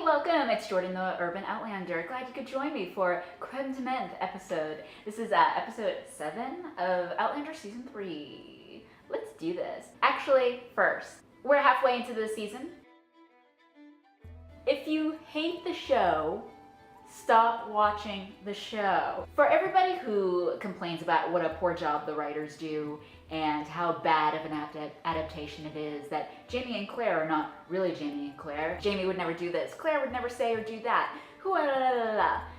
welcome! It's Jordan the Urban Outlander. Glad you could join me for Creme de Menthe episode. This is episode 7 of Outlander Season 3. Let's do this. Actually, first, we're halfway into the season. If you hate the show, stop watching the show. For everybody who complains about what a poor job the writers do and how bad of an adaptation it is, that Jamie and Claire are not really Jamie and Claire. Jamie would never do this. Claire would never say or do that.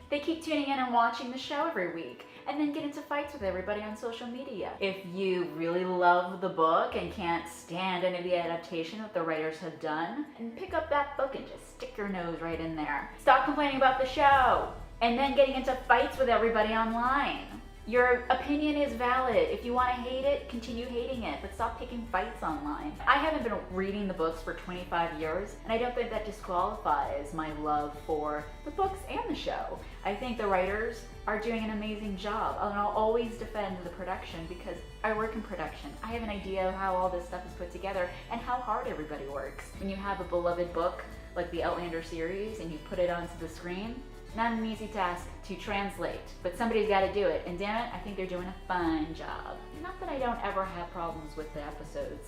They keep tuning in and watching the show every week and then get into fights with everybody on social media. If you really love the book and can't stand any of the adaptation that the writers have done, then pick up that book and just stick your nose right in there. Stop complaining about the show and then getting into fights with everybody online. Your opinion is valid. If you want to hate it, continue hating it, but stop picking fights online. I haven't been reading the books for 25 years, and I don't think that disqualifies my love for the books and the show. I think the writers are doing an amazing job, and I'll always defend the production because I work in production. I have an idea of how all this stuff is put together and how hard everybody works. When you have a beloved book like the Outlander series and you put it onto the screen, not an easy task to translate, but somebody's got to do it, and damn it, I think they're doing a fine job. Not that I don't ever have problems with the episodes.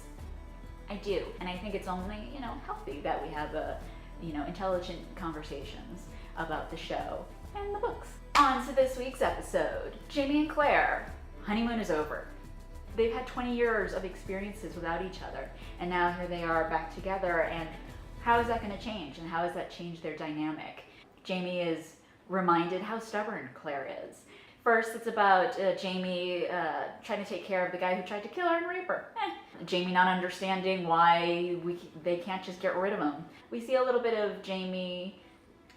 I do, and I think it's only, healthy that we have intelligent conversations about the show and the books. On to this week's episode. Jamie and Claire, honeymoon is over. They've had 20 years of experiences without each other, and now here they are back together, and how is that going to change, and how has that changed their dynamic? Jamie is reminded how stubborn Claire is. First, it's about Jamie trying to take care of the guy who tried to kill her and rape her. Jamie not understanding why they can't just get rid of him. We see a little bit of Jamie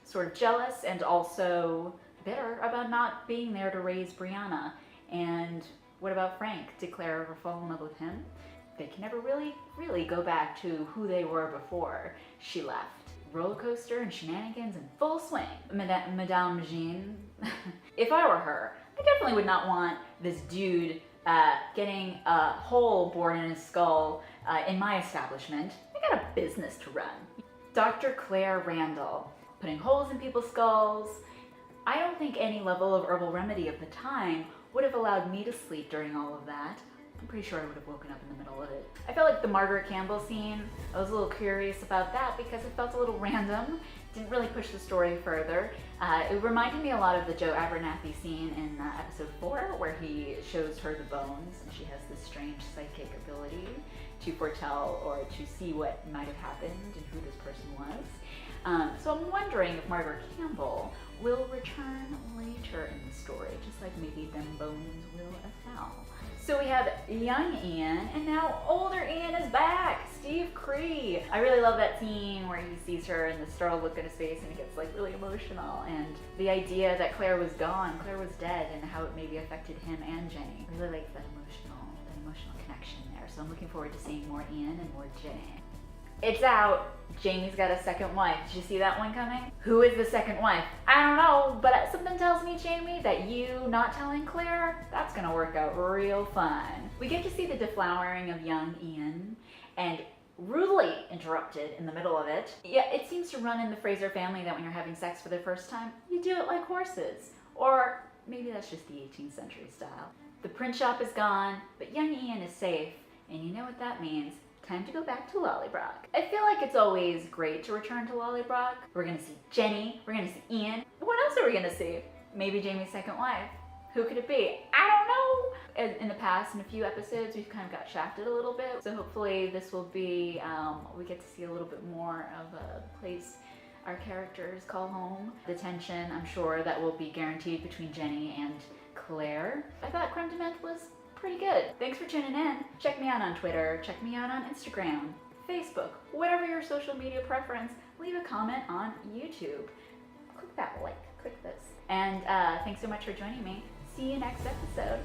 sort of jealous and also bitter about not being there to raise Brianna. And what about Frank? Did Claire ever fall in love with him? They can never really go back to who they were before she left. Roller coaster and shenanigans in full swing. Madame Jean. If I were her, I definitely would not want this dude getting a hole bored in his skull in my establishment. I got a business to run. Dr.Claire Randall, putting holes in people's skulls. I don't think any level of herbal remedy of the time would have allowed me to sleep during all of that. I'm pretty sure I would have woken up in the middle of it. I felt like the Margaret Campbell scene, I was a little curious about that because it felt a little random. Didn't really push the story further. It reminded me a lot of the Joe Abernathy scene in episode 4 where he shows her the bones and she has this strange psychic ability to foretell or to see what might have happened and who this person was. So I'm wondering if Margaret Campbell will return later in the story, just like maybe them bones will as well. So we have young Ian, and now older Ian is back, Steve Cree. I really love that scene where he sees her and the startled look on his face and he gets really emotional. And the idea that Claire was gone, Claire was dead, and how it maybe affected him and Jenny. I really like that emotional connection there. So I'm looking forward to seeing more Ian and more Jenny. It's out. Jamie's got a second wife. Did you see that one coming? Who is the second wife? I don't know, but something tells me, Jamie, that you not telling Claire, that's gonna work out real fun. We get to see the deflowering of young Ian, and rudely interrupted in the middle of it. Yeah, it seems to run in the Fraser family that when you're having sex for the first time, you do it like horses. Or maybe that's just the 18th century style. The print shop is gone, but young Ian is safe, and you know what that means. Time to go back to Lollybrock. I feel like it's always great to return to Lollybrock. We're gonna see Jenny, we're gonna see Ian. What else are we gonna see? Maybe Jamie's second wife. Who could it be? I don't know. In the past, in a few episodes, we've kind of got shafted a little bit. So hopefully this will be, we get to see a little bit more of a place our characters call home. The tension, I'm sure, that will be guaranteed between Jenny and Claire. I thought Creme de Menthe was pretty good. Thanks for tuning in. Check me out on Twitter, check me out on Instagram, Facebook, whatever your social media preference. Leave a comment on YouTube. Click that like, click this. And thanks so much for joining me. See you next episode.